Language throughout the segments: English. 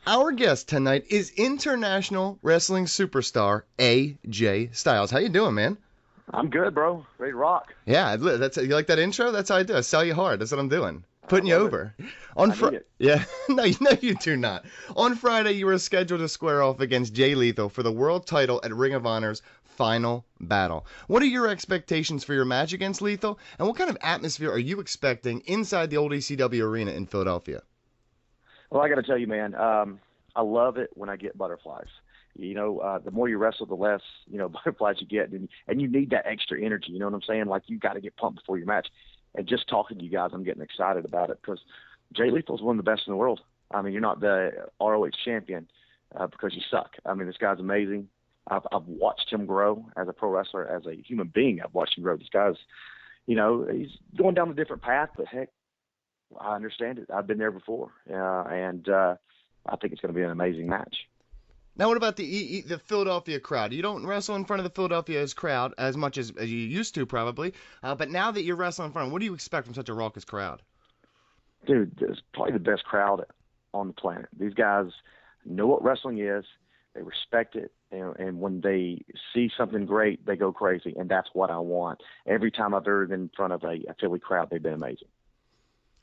Our guest tonight is international wrestling superstar AJ Styles. How you doing, man? I'm good, bro. Ready to rock. Yeah, that's you like that intro? That's how I do. I sell you hard. That's what I'm doing. I Putting you love it. over. On I Fri need it. Yeah, no, you do not. On Friday, you were scheduled to square off against Jay Lethal for the world title at Ring of Honor's Final Battle. What are your expectations for your match against Lethal, and what kind of atmosphere are you expecting inside the old ECW arena in Philadelphia? Well, I got to tell you, man, I love it when I get butterflies. The more you wrestle, the less, butterflies you get. And you need that extra energy. You know what I'm saying? Like, you got to get pumped before your match. And just talking to you guys, I'm getting excited about it because Jay Lethal's one of the best in the world. I mean, you're not the ROH champion because you suck. I mean, this guy's amazing. I've watched him grow as a pro wrestler, as a human being. I've watched him grow. This guy's, he's going down a different path, but heck, I understand it. I've been there before, and I think it's going to be an amazing match. Now, what about the Philadelphia crowd? You don't wrestle in front of the Philadelphia's crowd as much as you used to, probably. But now that you're wrestling in front, what do you expect from such a raucous crowd? Dude, it's probably the best crowd on the planet. These guys know what wrestling is. They respect it, and when they see something great, they go crazy, and that's what I want. Every time I've ever been in front of a Philly crowd, they've been amazing.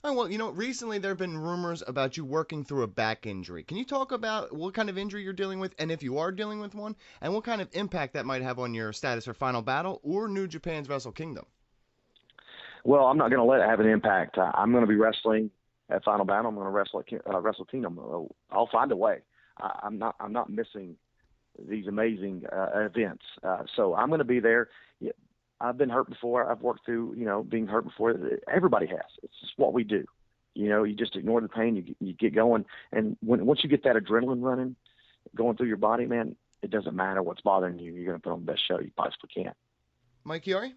Oh, well, recently there have been rumors about you working through a back injury. Can you talk about what kind of injury you're dealing with, and if you are dealing with one, and what kind of impact that might have on your status for Final Battle or New Japan's Wrestle Kingdom? Well, I'm not going to let it have an impact. I'm going to be wrestling at Final Battle. I'm going to wrestle at Wrestle Kingdom. I'll find a way. I'm not missing these amazing events. So I'm going to be there. Yeah, I've been hurt before. I've worked through, being hurt before. Everybody has. It's just what we do. You just ignore the pain. You get going, and once you get that adrenaline running, going through your body, man, it doesn't matter what's bothering you. You're going to put on the best show you possibly can. Mike Chiari?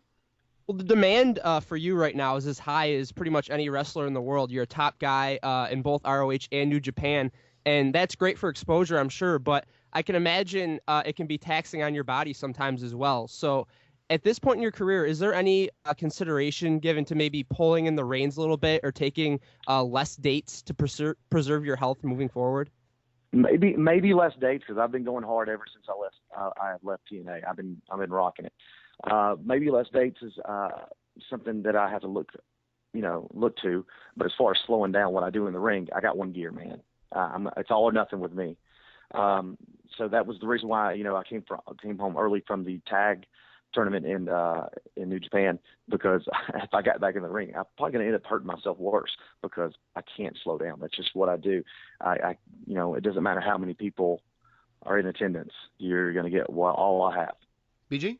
Well, the demand for you right now is as high as pretty much any wrestler in the world. You're a top guy in both ROH and New Japan, and that's great for exposure, I'm sure. But I can imagine it can be taxing on your body sometimes as well. So at this point in your career, is there any consideration given to maybe pulling in the reins a little bit or taking less dates to preserve your health moving forward? Maybe less dates because I've been going hard ever since I left TNA. I've been rocking it. Maybe less dates is something that I have to look to. But as far as slowing down what I do in the ring, I got one gear, man. It's all or nothing with me. So that was the reason why I came home early from the tag tournament in New Japan because if I got back in the ring, I'm probably going to end up hurting myself worse because I can't slow down. That's just what I do. It doesn't matter how many people are in attendance. You're going to get all I have. BG?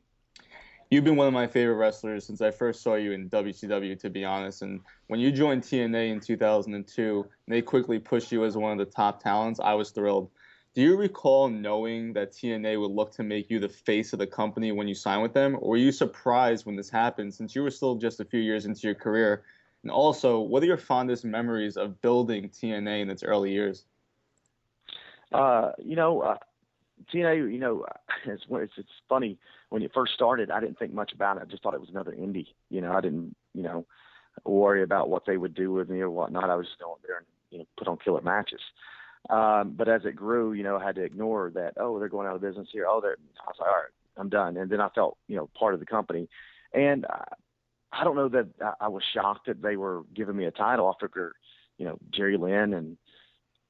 You've been one of my favorite wrestlers since I first saw you in WCW, to be honest. And when you joined TNA in 2002, they quickly pushed you as one of the top talents. I was thrilled. Do you recall knowing that TNA would look to make you the face of the company when you signed with them? Or were you surprised when this happened since you were still just a few years into your career? And also, what are your fondest memories of building TNA in its early years? TNA, it's funny. When it first started, I didn't think much about it. I just thought it was another indie. I didn't, worry about what they would do with me or whatnot. I was just going there and, put on killer matches. But as it grew, I had to ignore that. Oh, they're going out of business here. I was like, all right, I'm done. And then I felt, part of the company. And I don't know that I was shocked that they were giving me a title after, Jerry Lynn and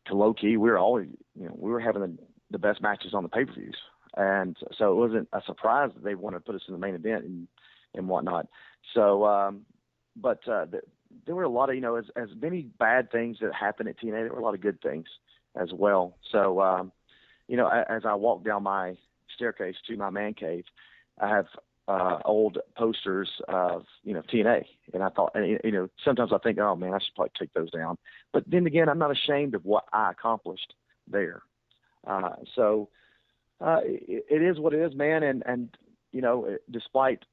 Low-Ki. We were always, we were having the best matches on the pay-per-views. And so it wasn't a surprise that they wanted to put us in the main event and whatnot. So, there were a lot of, as many bad things that happened at TNA, there were a lot of good things as well. So, as I walk down my staircase to my man cave, I have old posters of, TNA. And I thought, sometimes I think, oh man, I should probably take those down. But then again, I'm not ashamed of what I accomplished there. It is what it is, man. And despite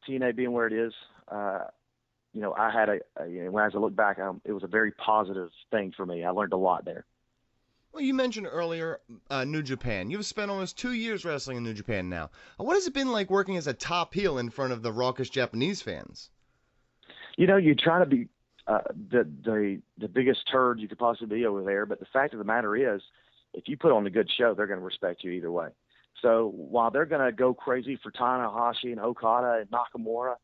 TNA being where it is, I had as I look back, it was a very positive thing for me. I learned a lot there. Well, you mentioned earlier New Japan. You've spent almost 2 years wrestling in New Japan now. What has it been like working as a top heel in front of the raucous Japanese fans? You try to be the biggest turd you could possibly be over there, but the fact of the matter is, if you put on a good show, they're going to respect you either way. So while they're going to go crazy for Tanahashi and Okada and Nakamura,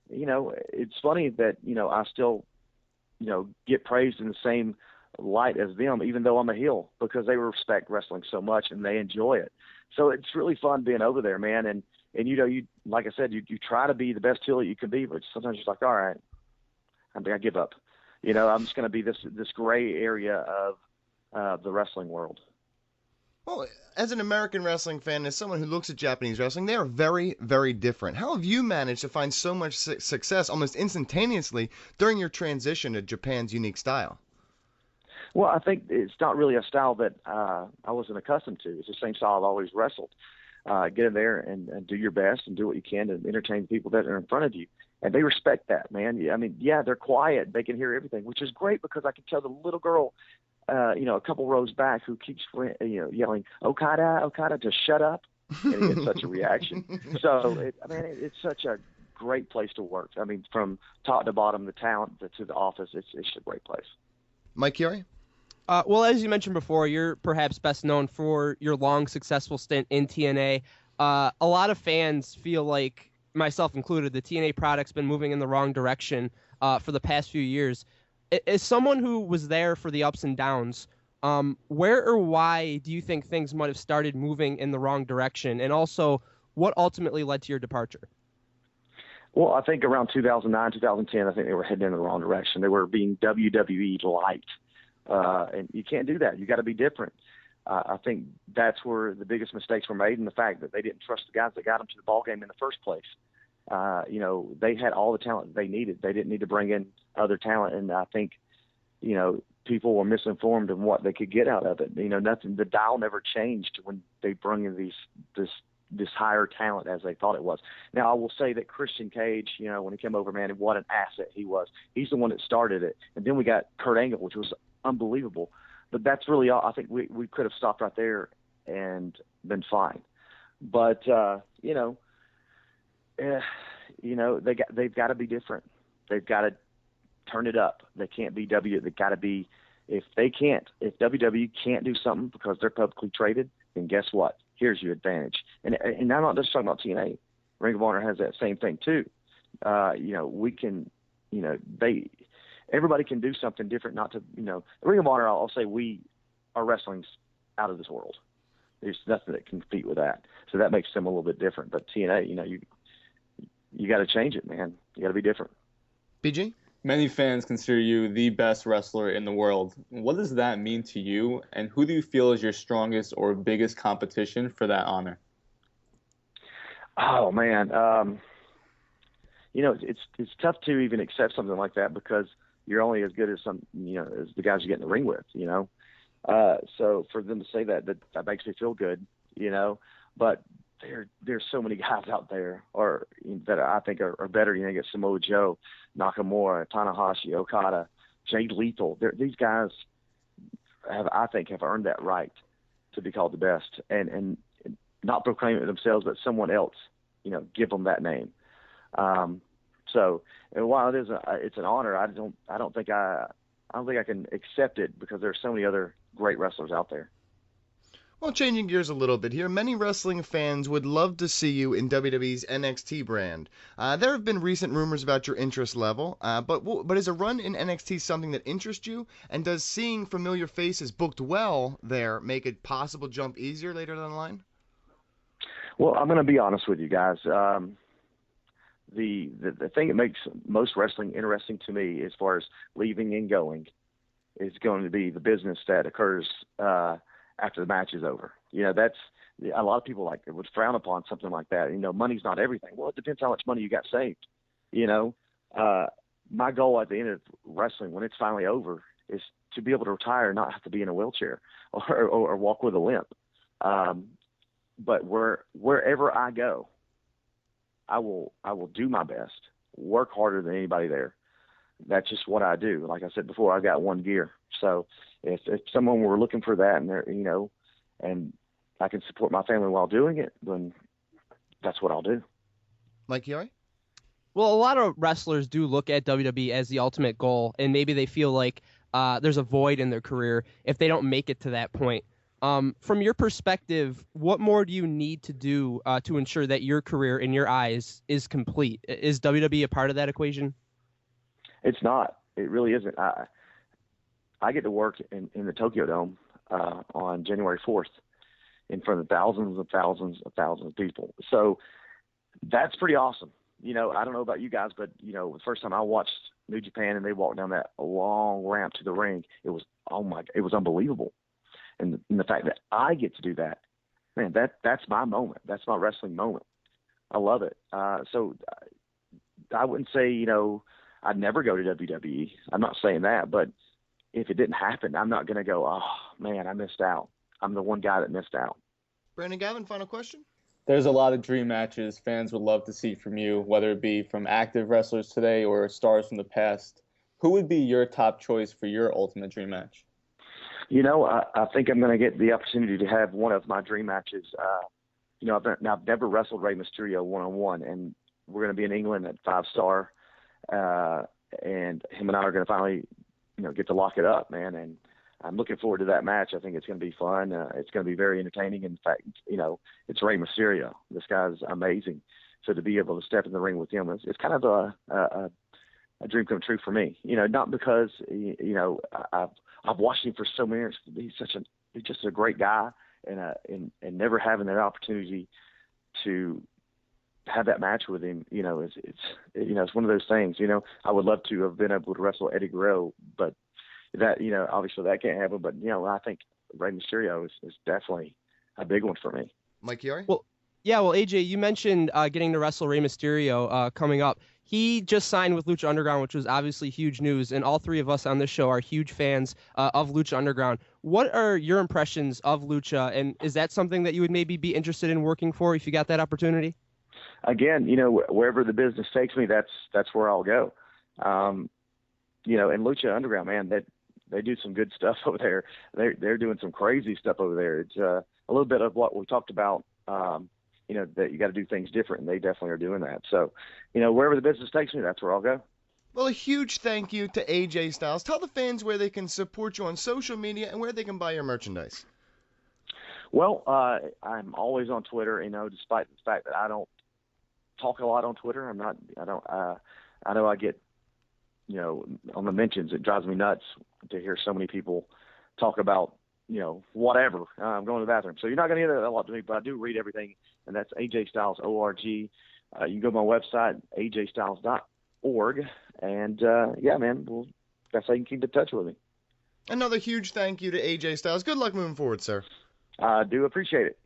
it's funny that, I still, get praised in the same light as them, even though I'm a heel, because they respect wrestling so much and they enjoy it. So it's really fun being over there, man. And you like I said, you try to be the best heel you can be, but sometimes you're like, all right, I give up. I'm just going to be this gray area of the wrestling world. Well, as an American wrestling fan, as someone who looks at Japanese wrestling, they are very, very different. How have you managed to find so much success almost instantaneously during your transition to Japan's unique style? Well, I think it's not really a style that I wasn't accustomed to. It's the same style I've always wrestled. Get in there and do your best and do what you can to entertain the people that are in front of you. And they respect that, man. I mean, yeah, they're quiet. They can hear everything, which is great because I can tell the little girl, a couple rows back who keeps, yelling, Okada, just shut up. And he gets such a reaction. So, it's such a great place to work. I mean, from top to bottom, the talent to the office, it's a great place. Mike Chiari? Well, as you mentioned before, you're perhaps best known for your long, successful stint in TNA. A lot of fans feel like, myself included, the TNA product's been moving in the wrong direction for the past few years. As someone who was there for the ups and downs, where or why do you think things might have started moving in the wrong direction? And also, what ultimately led to your departure? Well, I think around 2009, 2010, I think they were heading in the wrong direction. They were being WWE light. And you can't do that. You got to be different. I think that's where the biggest mistakes were made, and the fact that they didn't trust the guys that got them to the ball game in the first place. They had all the talent they needed. They didn't need to bring in other talent, and I think, people were misinformed of what they could get out of it. Nothing. The dial never changed when they brought in this higher talent as they thought it was. Now, I will say that Christian Cage, when he came over, man, and what an asset he was. He's the one that started it, and then we got Kurt Angle, which was unbelievable. But that's really all. I think we could have stopped right there and been fine. But they've got to be different. They've got to turn it up. They can't be They got to be. If WWE can't do something because they're publicly traded, then guess what? Here's your advantage. And I'm not just talking about TNA. Ring of Honor has that same thing too. We can. Everybody can do something different. Not to, Ring of Honor, I'll say our wrestling's out of this world. There's nothing that can compete with that. So that makes them a little bit different. But TNA, you got to change it, man. You got to be different. BG? Many fans consider you the best wrestler in the world. What does that mean to you, and who do you feel is your strongest or biggest competition for that honor? Oh, man. It's tough to even accept something like that because you're only as good as as the guys you get in the ring with, So for them to say that makes me feel good, but there's so many guys out there that I think are better. You get Samoa Joe, Nakamura, Tanahashi, Okada, Jay Lethal. These guys have earned that right to be called the best and not proclaim it themselves, but someone else, give them that name. So while it's an honor, I don't think I can accept it because there's so many other great wrestlers out there. Well, changing gears a little bit here, many wrestling fans would love to see you in WWE's NXT brand. There have been recent rumors about your interest level, but is a run in NXT something that interests you? And does seeing familiar faces booked well there make a possible jump easier later down the line? Well, I'm going to be honest with you guys. The thing that makes most wrestling interesting to me as far as leaving and going is going to be the business that occurs after the match is over. That's a lot of people would frown upon something like that. Money's not everything. Well, it depends how much money you got saved. My goal at the end of wrestling, when it's finally over, is to be able to retire and not have to be in a wheelchair or walk with a limp. But wherever I go, I will do my best, work harder than anybody there. That's just what I do. Like I said before, I got one gear. So if someone were looking for that and they're, and I can support my family while doing it, then that's what I'll do. Mike Chiari? Well, a lot of wrestlers do look at WWE as the ultimate goal, and maybe they feel like there's a void in their career if they don't make it to that point. From your perspective, what more do you need to do to ensure that your career, in your eyes, is complete? Is WWE a part of that equation? It's not. It really isn't. I get to work in the Tokyo Dome on January 4th in front of thousands and thousands and thousands of people. So that's pretty awesome. I don't know about you guys, but the first time I watched New Japan and they walked down that long ramp to the ring, it was unbelievable. And the fact that I get to do that, man, that's my moment. That's my wrestling moment. I love it. So I wouldn't say I'd never go to WWE. I'm not saying that, but if it didn't happen, I'm not going to go, oh man, I missed out. I'm the one guy that missed out. Brandon Gavin, final question. There's a lot of dream matches fans would love to see from you, whether it be from active wrestlers today or stars from the past. Who would be your top choice for your ultimate dream match? I think I'm going to get the opportunity to have one of my dream matches. I've never wrestled Rey Mysterio one-on-one, and we're going to be in England at 5 Star, and him and I are going to finally, get to lock it up, man. And I'm looking forward to that match. I think it's going to be fun. It's going to be very entertaining. In fact, it's Rey Mysterio. This guy's amazing. So to be able to step in the ring with him, it's kind of a dream come true for me. Not because I've watched him for so many years. He's just a great guy, and never having that opportunity to have that match with him, it's one of those things. I would love to have been able to wrestle Eddie Guerrero, but that obviously that can't happen. But I think Rey Mysterio is definitely a big one for me. Mike Chiari? Well, AJ, you mentioned getting to wrestle Rey Mysterio coming up. He just signed with Lucha Underground, which was obviously huge news, and all three of us on this show are huge fans of Lucha Underground. What are your impressions of Lucha, and is that something that you would maybe be interested in working for if you got that opportunity? Again, wherever the business takes me, that's where I'll go. And Lucha Underground, man, they do some good stuff over there. They're doing some crazy stuff over there. It's a little bit of what we talked about. That you got to do things different, and they definitely are doing that. So, wherever the business takes me, that's where I'll go. Well, a huge thank you to AJ Styles. Tell the fans where they can support you on social media and where they can buy your merchandise. Well, I'm always on Twitter, despite the fact that I don't talk a lot on Twitter. I know I get, on the mentions, it drives me nuts to hear so many people talk about, whatever. I'm going to the bathroom. So you're not going to hear that a lot to me, but I do read everything, and that's AJ Styles, ORG. You can go to my website, ajstyles.org, and, man, that's how you can keep in touch with me. Another huge thank you to AJ Styles. Good luck moving forward, sir. I do appreciate it.